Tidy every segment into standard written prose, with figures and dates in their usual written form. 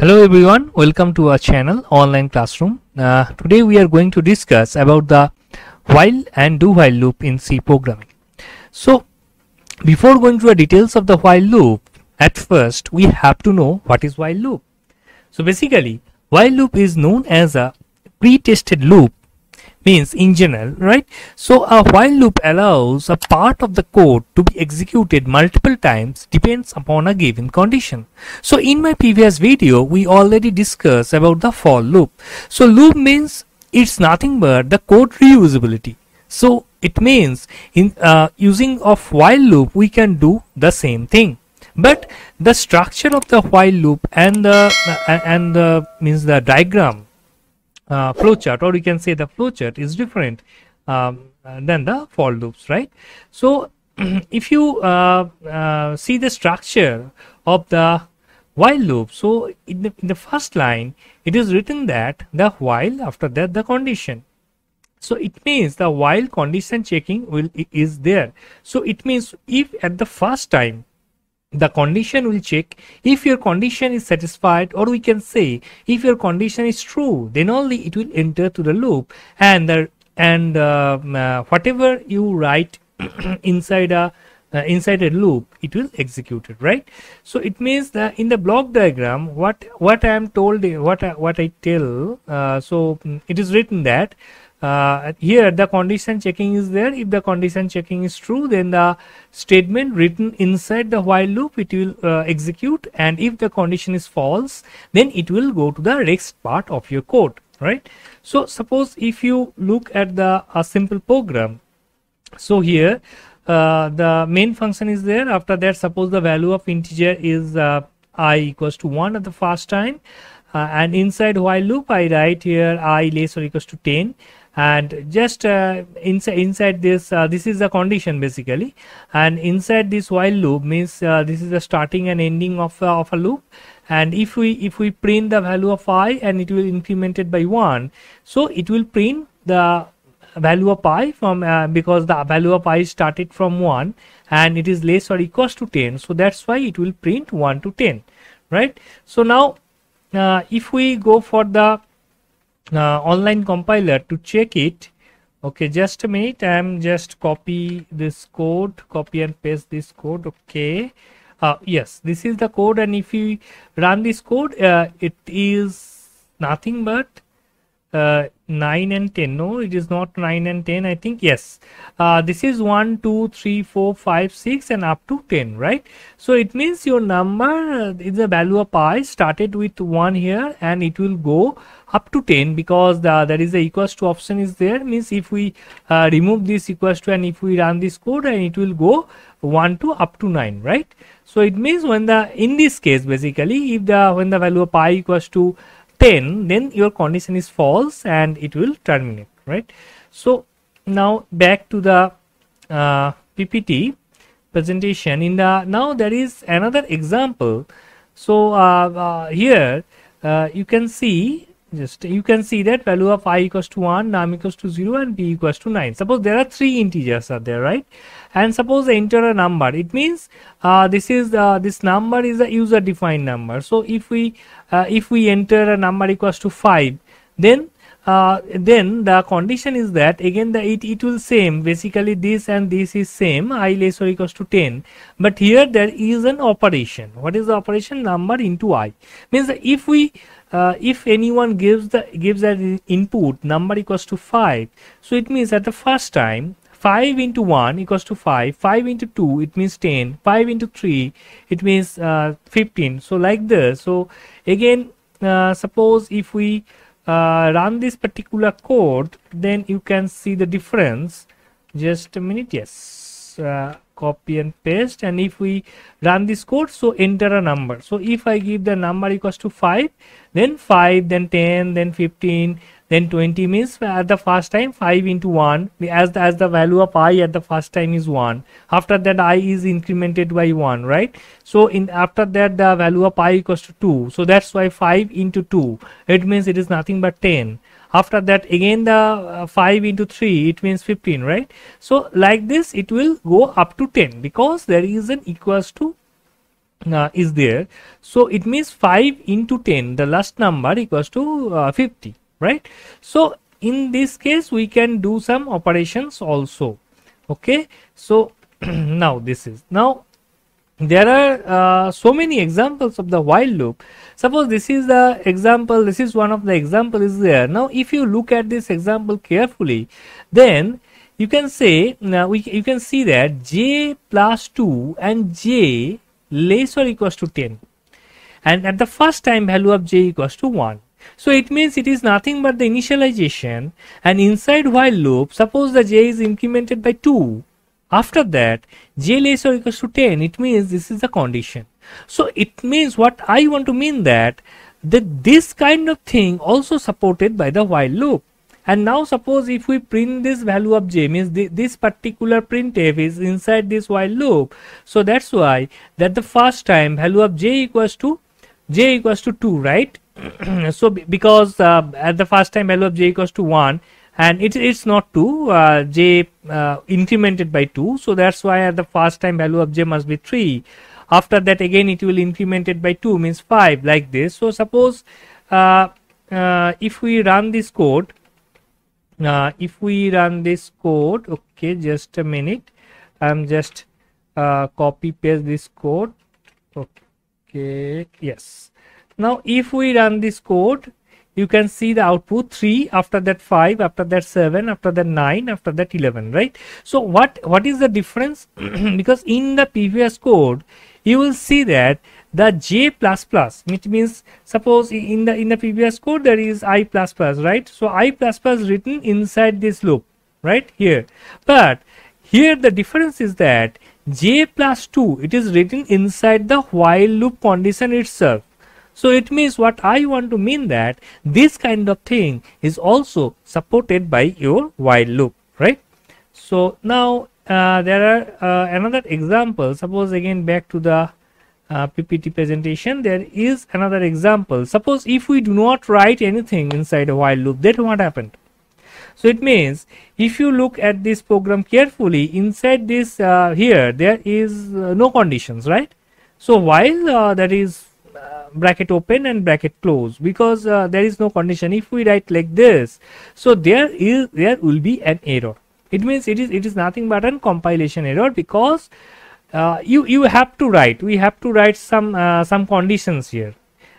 Hello everyone, welcome to our channel Online Classroom. Today we are going to discuss about the while and do while loop in C programming. So before going to the details of the while loop, at first we have to know what is while loop. So basically while loop is known as a pre-tested loop, means in general, right? So a while loop allows a part of the code to be executed multiple times, depends upon a given condition. So in my previous video we already discussed about the for loop. So loop means it's nothing but the code reusability. So it means in using of while loop we can do the same thing, but the structure of the while loop and the means the diagram, flowchart, or you can say the flowchart, is different than the for loops, right? So if you see the structure of the while loop, so in the first line it is written that the while, after that the condition. So it means the while condition checking is there. So it means if at the first time the condition will check if your condition is satisfied, or we can say if your condition is true, then only it will enter to the loop, and whatever you write inside a loop, it will execute it, right? So it means that in the block diagram, what I am told, what I tell, it is written that here the condition checking is there. If the condition checking is true, then the statement written inside the while loop, it will execute, and if the condition is false, then it will go to the next part of your code, right? So suppose if you look at a simple program, so here the main function is there. After that, suppose the value of integer is I equals to 1 at the first time, and inside while loop I write here I less or equals to 10, and just inside this this is the condition basically, and inside this while loop means this is the starting and ending of a loop, and if we print the value of I and it will incremented by 1, so it will print the value of I from because the value of I started from 1 and it is less or equals to 10, so that's why it will print 1 to 10, right? So now if we go for the online compiler to check it, okay, just a minute, I am just copy this code, copy and paste this code. Okay, yes, this is the code, and if you run this code, it is nothing but 9 and 10. No, it is not 9 and 10, I think. Yes, this is 1 2 3 4 5 6 and up to 10, right? So it means your number is the value of I started with 1 here, and it will go up to 10 because there is a equals to option is there. Means if we remove this equals to and if we run this code, and it will go 1 to up to 9, right? So it means when in this case basically, if when the value of I equals to 10, then your condition is false and it will terminate, right? So now back to the PPT presentation. Now there is another example. So here you can see that value of I equals to 1, num equals to 0, and b equals to 9. Suppose there are 3 integers are there, right? And suppose I enter a number, it means this number is a user defined number. So if we enter a number equals to 5, then the condition is that again it will same, basically this and this is same, I less or equals to 10, but here there is an operation. What is the operation? Number into I. Means that if anyone gives an input number equals to 5, so it means at the first time 5 into 1 equals to 5, 5 into 2 it means 10, 5 into 3 it means 15. So like this. So again suppose if we run this particular code, then you can see the difference. Just a minute. Yes, copy and paste, and if we run this code, so enter a number. So if I give the number equals to 5, then 5, then 10, then 15, then 20, means at the first time 5 into 1, as the value of I at the first time is 1, after that I is incremented by 1, right? So after that the value of I equals to 2, so that's why 5 into 2, it means it is nothing but 10. After that again the 5 into 3, it means 15, right? So like this it will go up to 10 because there is an equals to is there. So it means 5 into 10, the last number equals to 50, right? So in this case we can do some operations also. Okay, so now this is, now there are so many examples of the while loop. Suppose this is the example, this is one of the example is there. Now if you look at this example carefully, then you can say, now you can see that j plus 2 and j less or equals to 10, and at the first time value of j equals to 1. So it means it is nothing but the initialization, and inside while loop, suppose the j is incremented by 2. After that, j less or equals to 10, it means this is the condition. So it means, what I want to mean that this kind of thing also supported by the while loop. And now suppose if we print this value of j, means this particular printf is inside this while loop. So that's why that the first time value of j equals to 2, right? So because at the first time value of j equals to 1, and it's not 2, j incremented by 2, so that's why at the first time value of j must be 3. After that again it will incremented by 2, means 5, like this. So suppose if we run this code, okay, just a minute, I'm just copy paste this code. Okay, yes. Now if we run this code, you can see the output 3, after that 5, after that 7, after that 9, after that 11, right? So what is the difference? Because in the previous code you will see that the j plus plus, which means suppose in the previous code there is I plus plus, right? So I plus plus written inside this loop, right here. But here the difference is that j plus 2, it is written inside the while loop condition itself. So it means, what I want to mean that this kind of thing is also supported by your while loop, right? So now there are another example. Suppose again back to the PPT presentation, there is another example. Suppose if we do not write anything inside a while loop, then what happened? So it means, if you look at this program carefully, inside this here there is no conditions, right? So while there is bracket open and bracket close, because there is no condition. If we write like this, so there will be an error. It means it is nothing but an compilation error, because you have to write, we have to write some conditions here.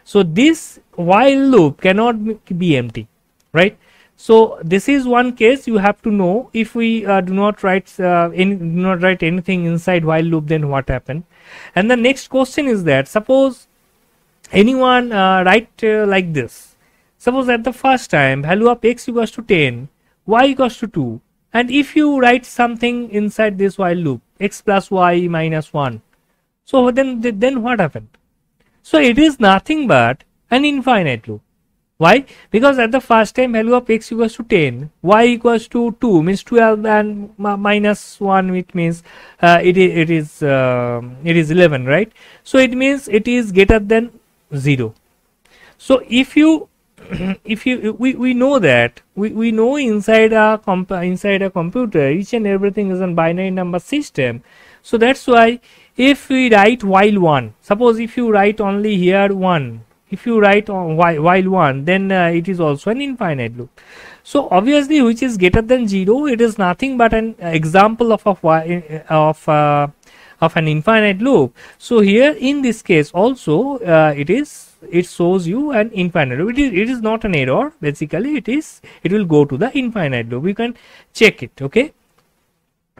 So this while loop cannot be empty, right? So this is one case you have to know. If we do not write anything inside while loop, then what happened? And the next question is that, suppose anyone write like this. Suppose at the first time value of x equals to 10, y equals to 2, and if you write something inside this while loop, x plus y minus 1, so then what happened? So it is nothing but an infinite loop. Why? Because at the first time value of x equals to 10, y equals to 2, means 12, and minus 1, which means it is 11, right? So it means it is greater than 0. So if you we know that we know inside a computer each and everything is a binary number system. So that's why if we write while 1, suppose if you write only here 1, if you write on while 1, then it is also an infinite loop. So obviously which is greater than 0, it is nothing but an example of an infinite loop. So here in this case also it shows you an infinite loop. It is not an error, basically it will go to the infinite loop. We can check it. Okay,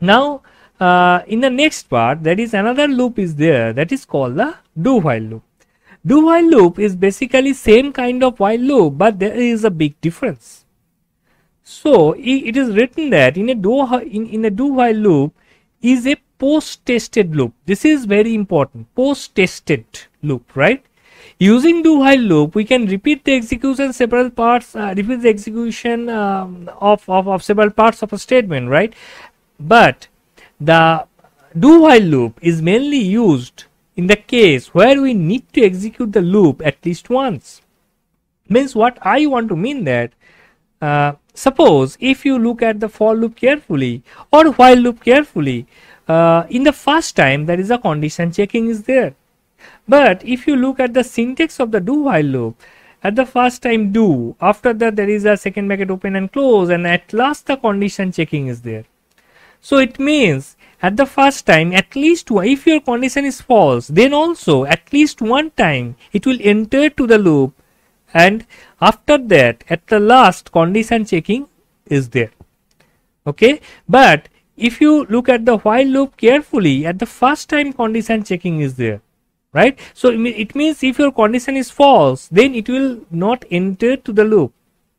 now in the next part there is another loop is there, that is called the do while loop. Do while loop is basically same kind of while loop, but there is a big difference. So it is written that in a do while loop is a post-tested loop. This is very important, post-tested loop, right? Using do while loop, we can repeat the execution several parts, repeat the execution of several parts of a statement, right? But the do while loop is mainly used in the case where we need to execute the loop at least once. Means what I want to mean that, suppose if you look at the for loop carefully or while loop carefully, in the first time there is a condition checking is there. But if you look at the syntax of the do while loop, at the first time do, after that there is a second bracket open and close, and at last the condition checking is there. So it means at the first time at least one, if your condition is false, then also at least one time it will enter to the loop, and after that at the last condition checking is there. Okay, but if you look at the while loop carefully, at the first time condition checking is there, right? So it means if your condition is false, then it will not enter to the loop.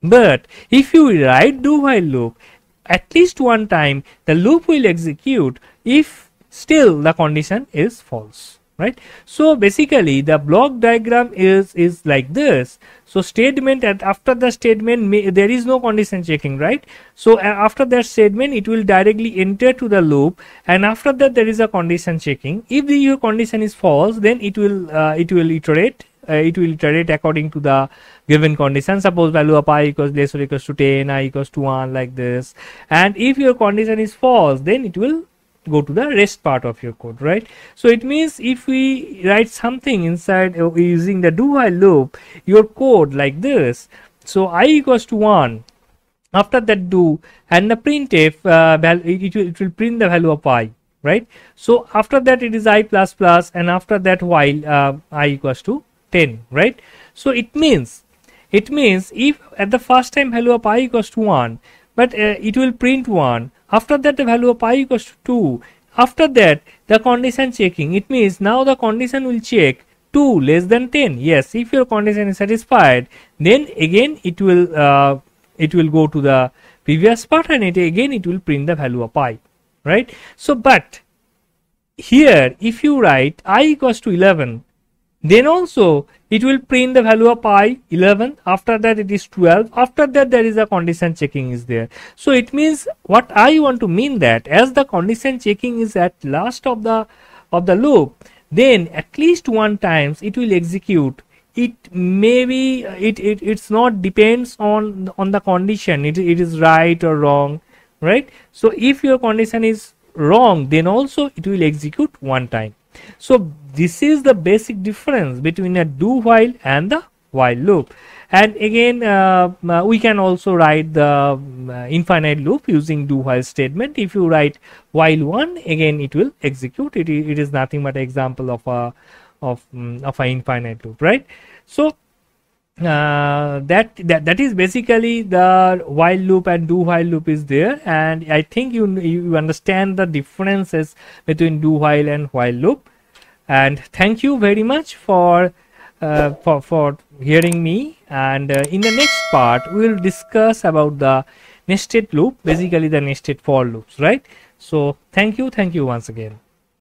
But if you write do while loop, at least one time the loop will execute if still the condition is false, right? So basically the block diagram is like this. So statement, and after the statement there is no condition checking, right? So after that statement it will directly enter to the loop, and after that there is a condition checking. If your condition is false, then it will iterate. It will iterate according to the given condition. Suppose value of I equals less or equals to 10, I equals to 1, like this. And if your condition is false, then it will go to the rest part of your code, right? So it means if we write something inside using the do while loop, your code like this. So I equals to 1, after that do, and the printf it will print the value of I, right? So after that it is I plus plus, and after that while I equals to 10, right? So it means if at the first time value of I equals to 1, but it will print 1. After that the value of I equals to 2. After that the condition checking, it means now the condition will check 2 less than 10. Yes, if your condition is satisfied, then again it will go to the previous part, and it will print the value of I, right? So but here if you write I equals to 11, then also it will print the value of I 11. After that it is 12. After that there is a condition checking is there. So it means what I want to mean that as the condition checking is at last of the loop, then at least one times it will execute. It maybe it's not depends on the condition. It is right or wrong, right? So if your condition is wrong, then also it will execute one time. So this is the basic difference between a do while and the while loop. And again we can also write the infinite loop using do while statement. If you write while 1, again it will execute. It is nothing but an example of a infinite loop, right? So that is basically the while loop and do while loop is there, and I think you understand the differences between do while and while loop. And thank you very much for hearing me, and in the next part we will discuss about the nested loop, basically the nested for loops, right? So thank you once again.